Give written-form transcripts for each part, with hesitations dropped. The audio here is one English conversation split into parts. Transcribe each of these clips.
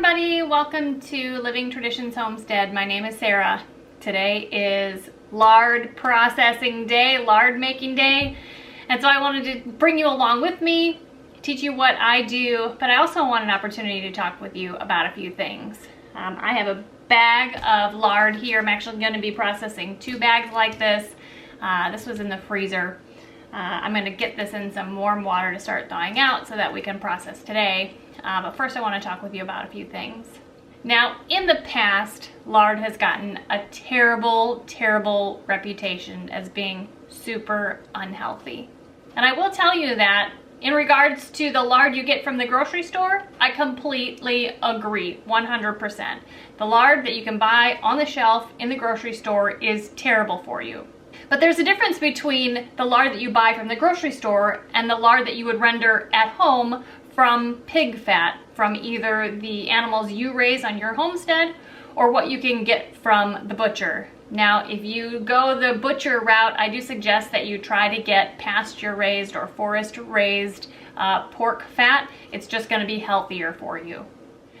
everybody, welcome to Living Traditions Homestead. My name is Sarah. Today is lard processing day, lard making day, and so I wanted to bring you along with me, teach you what I do, but I also want an opportunity to talk with you about a few things. I have a bag of lard here. I'm actually going to be processing 2 bags like this. This was in the freezer. I'm going to get this in some warm water to start thawing out so that we can process today. But first I want to talk with you about a few things. Now, in the past, lard has gotten a terrible reputation as being super unhealthy. And I will tell you that in regards to the lard you get from the grocery store, I completely agree, 100%. The lard that you can buy on the shelf in the grocery store is terrible for you. But there's a difference between the lard that you buy from the grocery store and the lard that you would render at home from pig fat, from either the animals you raise on your homestead or what you can get from the butcher. Now, if you go the butcher route, I do suggest that you try to get pasture-raised or forest-raised pork fat. It's just going to be healthier for you.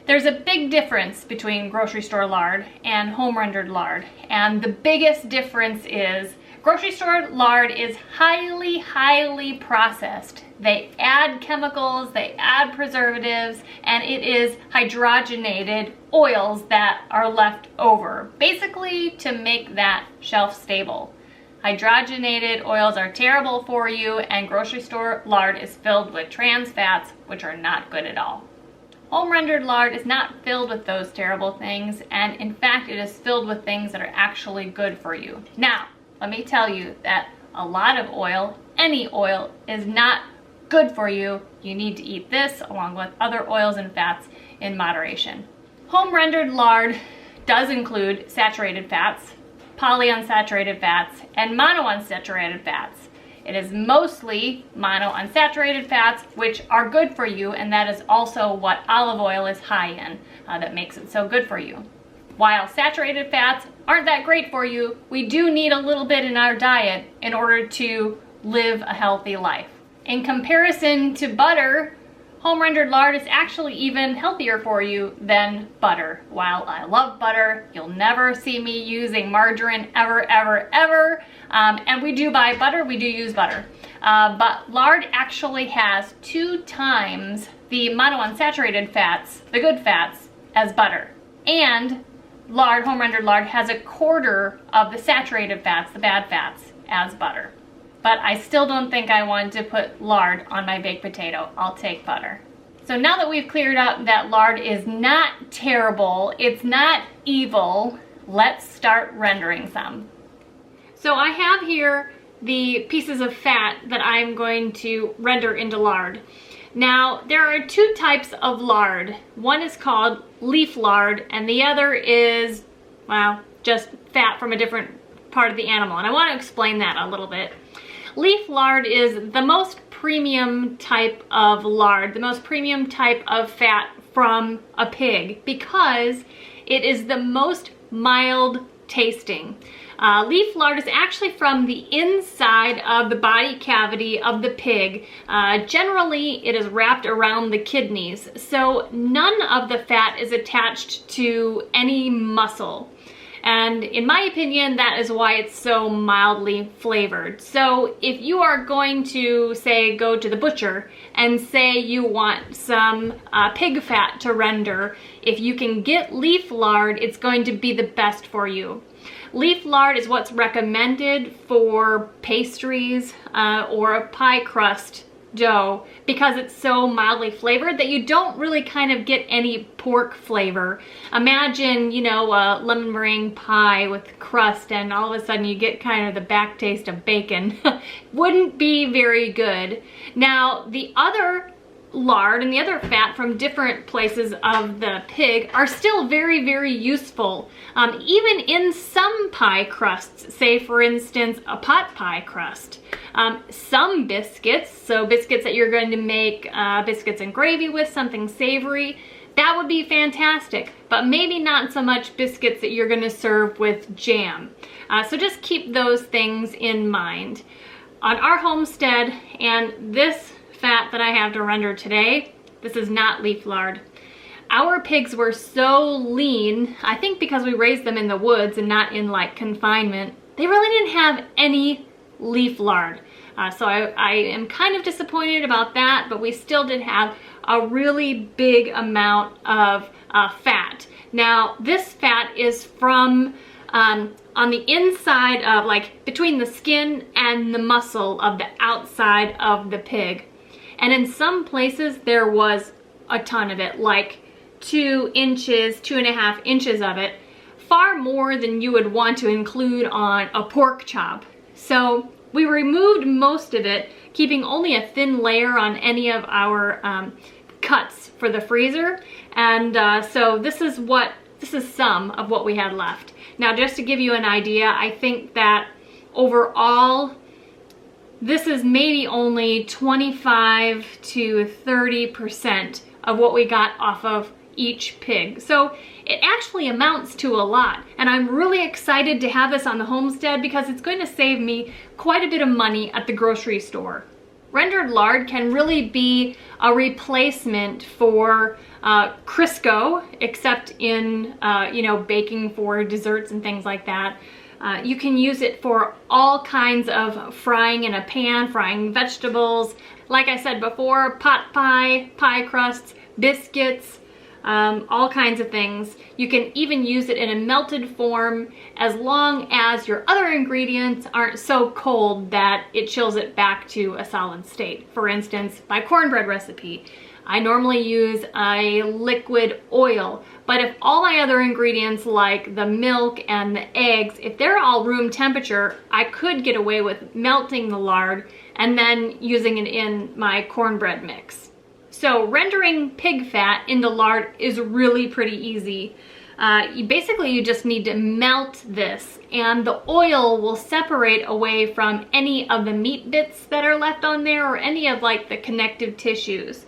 There's a big difference between grocery store lard and home-rendered lard, and the biggest difference is grocery store lard is highly processed. They add chemicals, they add preservatives, and it is hydrogenated oils that are left over, basically to make that shelf stable. Hydrogenated oils are terrible for you, and grocery store lard is filled with trans fats, which are not good at all. Home-rendered lard is not filled with those terrible things, and in fact it is filled with things that are actually good for you. Now, let me tell you that a lot of oil, any oil, is not good for you. You need to eat this along with other oils and fats in moderation. Home-rendered lard does include saturated fats, polyunsaturated fats, and monounsaturated fats. It is mostly monounsaturated fats, which are good for you, and that is also what olive oil is high in that makes it so good for you. While saturated fats aren't that great for you, we do need a little bit in our diet in order to live a healthy life. In comparison to butter, home-rendered lard is actually even healthier for you than butter. While I love butter, you'll never see me using margarine ever. And we do buy butter, we do use butter. But lard actually has 2 times the monounsaturated fats, the good fats, as butter. And lard, home-rendered lard, has 1/4 of the saturated fats, the bad fats, as butter. But I still don't think I want to put lard on my baked potato. I'll take butter. So now that we've cleared up that lard is not terrible, it's not evil, let's start rendering some. So I have here the pieces of fat that I'm going to render into lard. Now, there are 2 types of lard. One is called leaf lard, and the other is, well, just fat from a different part of the animal. And I want to explain that a little bit. Leaf lard is the most premium type of lard, the most premium type of fat from a pig, because it is the most mild tasting. Leaf lard is actually from the inside of the body cavity of the pig. Generally, it is wrapped around the kidneys, so none of the fat is attached to any muscle. And in my opinion, that is why it's so mildly flavored. So if you are going to, say, go to the butcher and say you want some pig fat to render, if you can get leaf lard, it's going to be the best for you. Leaf lard is what's recommended for pastries or a pie crust dough because it's so mildly flavored that you don't really kind of get any pork flavor. Imagine, you know, a lemon meringue pie with crust and all of a sudden you get kind of the back taste of bacon. Wouldn't be very good. Now, the other lard and the other fat from different places of the pig are still very useful. Even in some pie crusts, say for instance a pot pie crust. Some biscuits, so biscuits that you're going to make biscuits and gravy with, something savory, that would be fantastic, but maybe not so much biscuits that you're going to serve with jam. So just keep those things in mind. On our homestead, and this fat that I have to render today, this is not leaf lard. our pigs were so lean, I think because we raised them in the woods and not in like confinement, they really didn't have any leaf lard. So I am kind of disappointed about that, but we still did have a really big amount of fat. Now this fat is from on the inside of, like, between the skin and the muscle of the outside of the pig. And in some places there was a ton of it, like 2 inches, 2.5 inches of it, far more than you would want to include on a pork chop. So we removed most of it, keeping only a thin layer on any of our cuts for the freezer. And so this is some of what we had left. Now, just to give you an idea, I think that overall, this is maybe only 25 to 30% of what we got off of each pig. So it actually amounts to a lot. And I'm really excited to have this on the homestead because it's going to save me quite a bit of money at the grocery store. Rendered lard can really be a replacement for Crisco, except in, baking for desserts and things like that. You can use it for all kinds of frying in a pan, frying vegetables. Like I said before, pot pie, pie crusts, biscuits, all kinds of things. You can even use it in a melted form as long as your other ingredients aren't so cold that it chills it back to a solid state. For instance, my cornbread recipe, I normally use a liquid oil, but if all my other ingredients like the milk and the eggs, if they're all room temperature, I could get away with melting the lard and then using it in my cornbread mix. So rendering pig fat into lard is really pretty easy. You just need to melt this, and the oil will separate away from any of the meat bits that are left on there or any of like the connective tissues.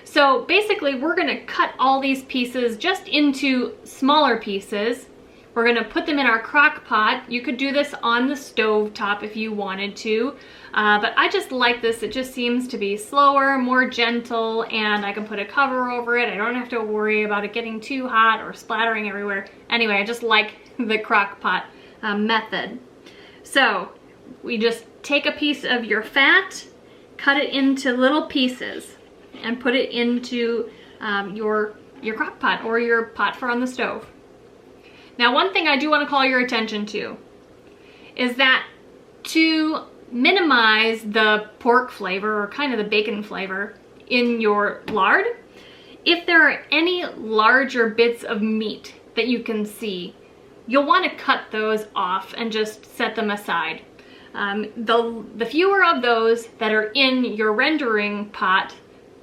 So basically we're gonna cut all these pieces just into smaller pieces. We're gonna put them in our crock pot. You could do this on the stove top if you wanted to, but I just like this. It just seems to be slower, more gentle, and I can put a cover over it. I don't have to worry about it getting too hot or splattering everywhere. Anyway, I just like the crock pot method. So we just take a piece of your fat, cut it into little pieces, and put it into your crock pot or your pot for on the stove. Now, one thing I do want to call your attention to is that to minimize the pork flavor or kind of the bacon flavor in your lard, if there are any larger bits of meat that you can see, you'll want to cut those off and just set them aside. The fewer of those that are in your rendering pot,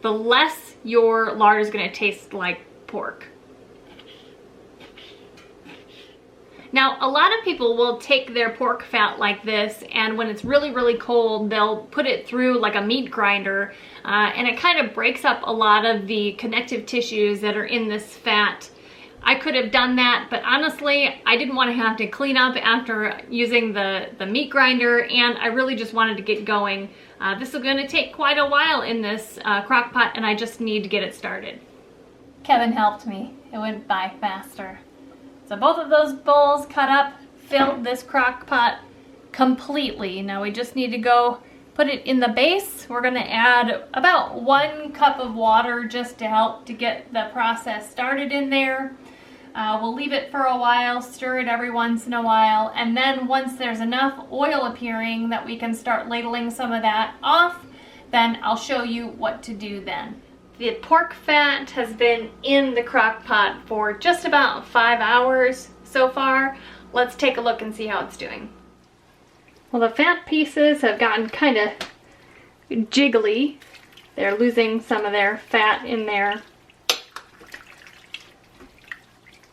the less your lard is going to taste like pork. Now, a lot of people will take their pork fat like this, and when it's really, really cold, they'll put it through like a meat grinder, and it kind of breaks up a lot of the connective tissues that are in this fat. I could have done that, but honestly, I didn't want to have to clean up after using the meat grinder, and I really just wanted to get going. This is going to take quite a while in this crock pot, and I just need to get it started. Kevin helped me. It went by faster. So both of those bowls cut up, filled this crock pot completely. Now we just need to go put it in the base. We're going to add about 1 cup of water just to help to get the process started in there. We'll leave it for a while, stir it every once in a while, and then once there's enough oil appearing that we can start ladling some of that off, then I'll show you what to do then. The pork fat has been in the crock pot for just about 5 hours so far. Let's take a look and see how it's doing. Well, the fat pieces have gotten kind of jiggly. They're losing some of their fat in there.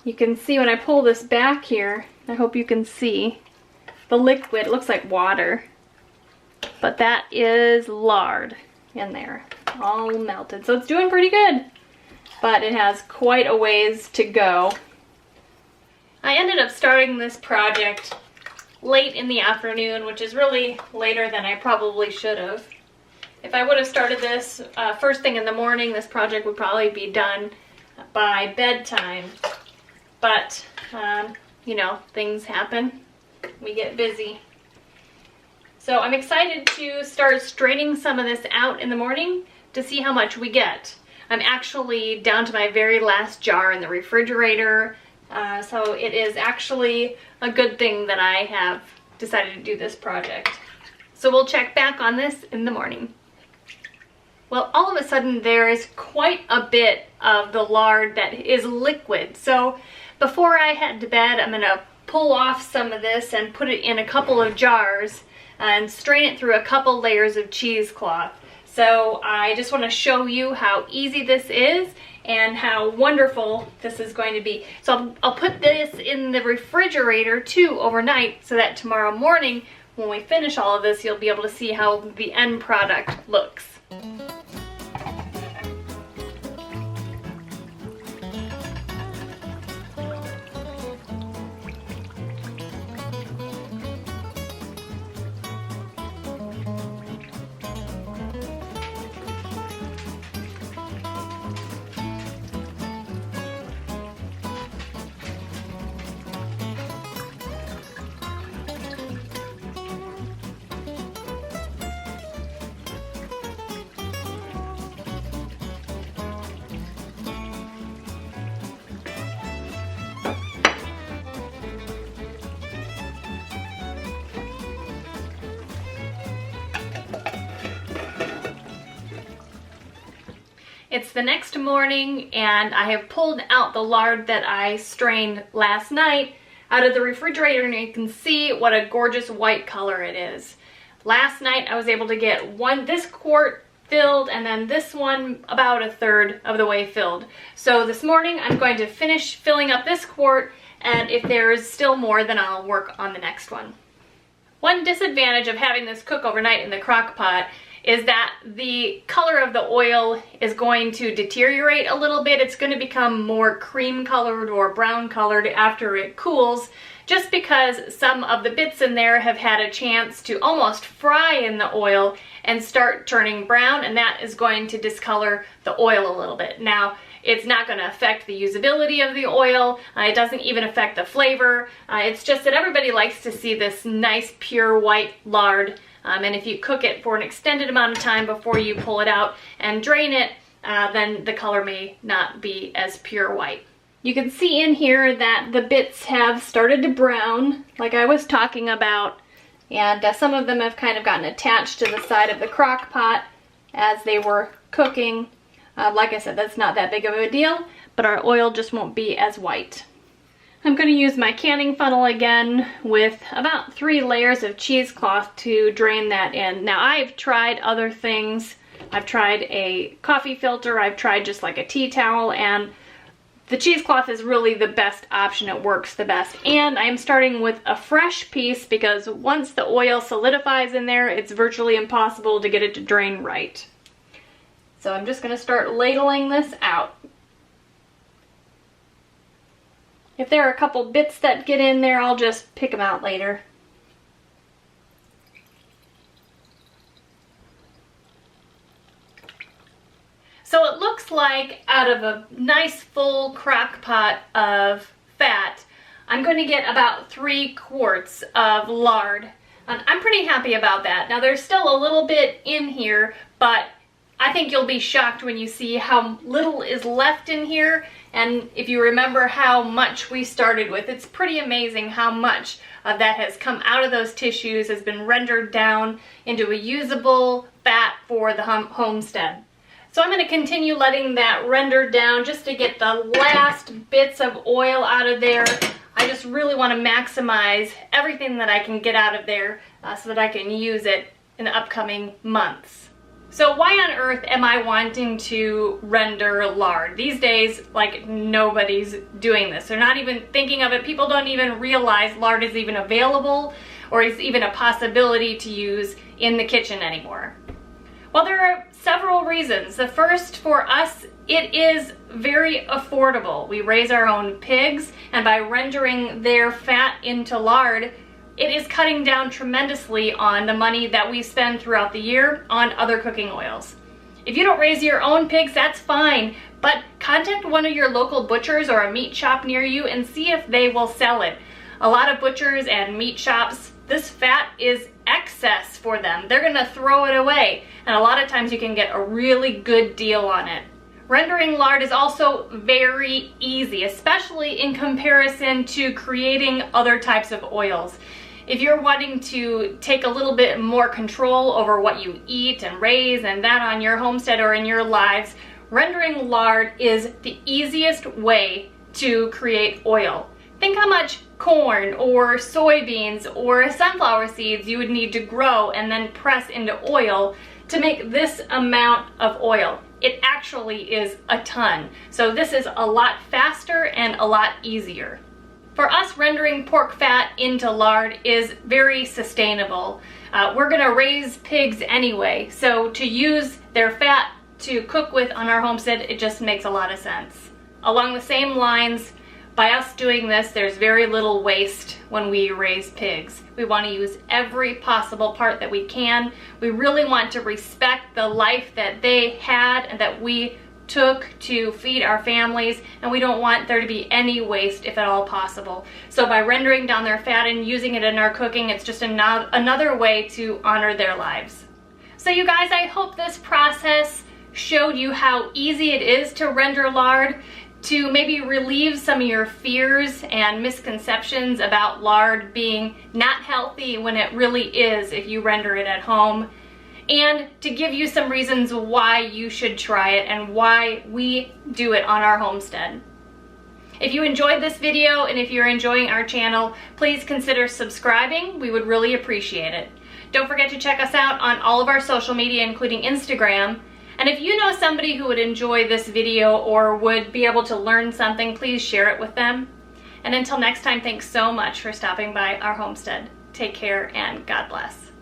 You can see when I pull this back here, I hope you can see the liquid. It looks like water, but that is lard in there, all melted. So it's doing pretty good, but it has quite a ways to go. I ended up starting this project late in the afternoon, which is really later than I probably should have. If I would have started this first thing in the morning, this project would probably be done by bedtime. But, you know, things happen. We get busy. So I'm excited to start straining some of this out in the morning to see how much we get. I'm actually down to my very last jar in the refrigerator, so it is actually a good thing that I have decided to do this project. So we'll check back on this in the morning. Well, all of a sudden there is quite a bit of the lard that is liquid. So before I head to bed, I'm gonna pull off some of this and put it in a couple of jars and strain it through a couple layers of cheesecloth. So I just want to show you how easy this is and how wonderful this is going to be. So I'll put this in the refrigerator too overnight so that tomorrow morning when we finish all of this, you'll be able to see how the end product looks. It's the next morning and I have pulled out the lard that I strained last night out of the refrigerator, and you can see what a gorgeous white color it is. Last night I was able to get this quart filled and then this one about a third of the way filled. So this morning I'm going to finish filling up this quart, and if there's still more then I'll work on the next one. One disadvantage of having this cook overnight in the crock pot is that the color of the oil is going to deteriorate a little bit. It's going to become more cream colored or brown colored after it cools, just because some of the bits in there have had a chance to almost fry in the oil and start turning brown, and that is going to discolor the oil a little bit. Now, it's not going to affect the usability of the oil. It doesn't even affect the flavor. It's just that everybody likes to see this nice pure white lard. And if you cook it for an extended amount of time before you pull it out and drain it, then the color may not be as pure white. You can see in here that the bits have started to brown, like I was talking about, and some of them have kind of gotten attached to the side of the crock pot as they were cooking. Like I said, that's not that big of a deal, but our oil just won't be as white. I'm going to use my canning funnel again with about 3 layers of cheesecloth to drain that in. Now, I've tried other things. I've tried a coffee filter, I've tried just like a tea towel, and the cheesecloth is really the best option. It works the best. And I'm starting with a fresh piece because once the oil solidifies in there, it's virtually impossible to get it to drain right. So I'm just going to start ladling this out. If there are a couple bits that get in there, I'll just pick them out later. So it looks like out of a nice full crock pot of fat, I'm going to get about 3 quarts of lard. And I'm pretty happy about that. Now there's still a little bit in here, but I think you'll be shocked when you see how little is left in here. And if you remember how much we started with, it's pretty amazing how much of that has come out of those tissues, has been rendered down into a usable fat for the homestead. So I'm going to continue letting that render down just to get the last bits of oil out of there. I just really want to maximize everything that I can get out of there so that I can use it in the upcoming months. So why on earth am I wanting to render lard? These days, like, nobody's doing this. They're not even thinking of it. People don't even realize lard is even available or is even a possibility to use in the kitchen anymore. Well, there are several reasons. The first, for us, it is very affordable. We raise our own pigs, and by rendering their fat into lard, it is cutting down tremendously on the money that we spend throughout the year on other cooking oils. If you don't raise your own pigs, that's fine, But contact one of your local butchers or a meat shop near you and see if they will sell it. A lot of butchers and meat shops, this fat is excess for them. They're gonna throw it away. And a lot of times you can get a really good deal on it. Rendering lard is also very easy, especially in comparison to creating other types of oils. If you're wanting to take a little bit more control over what you eat and raise and that on your homestead or in your lives, rendering lard is the easiest way to create oil. Think how much corn or soybeans or sunflower seeds you would need to grow and then press into oil to make this amount of oil. It actually is a ton. So this is a lot faster and a lot easier. For us, rendering pork fat into lard is very sustainable. We're gonna raise pigs anyway, so to use their fat to cook with on our homestead, it just makes a lot of sense. Along the same lines, by us doing this, there's very little waste when we raise pigs. We want to use every possible part that we can. We really want to respect the life that they had and that we took to feed our families, and we don't want there to be any waste if at all possible. So by rendering down their fat and using it in our cooking, it's just another way to honor their lives. So you guys, I hope this process showed you how easy it is to render lard, to maybe relieve some of your fears and misconceptions about lard being not healthy when it really is if you render it at home, and to give you some reasons why you should try it and why we do it on our homestead. If you enjoyed this video and if you're enjoying our channel, please consider subscribing. We would really appreciate it. Don't forget to check us out on all of our social media, including Instagram. And if you know somebody who would enjoy this video or would be able to learn something, please share it with them. And until next time, thanks so much for stopping by our homestead. Take care and God bless.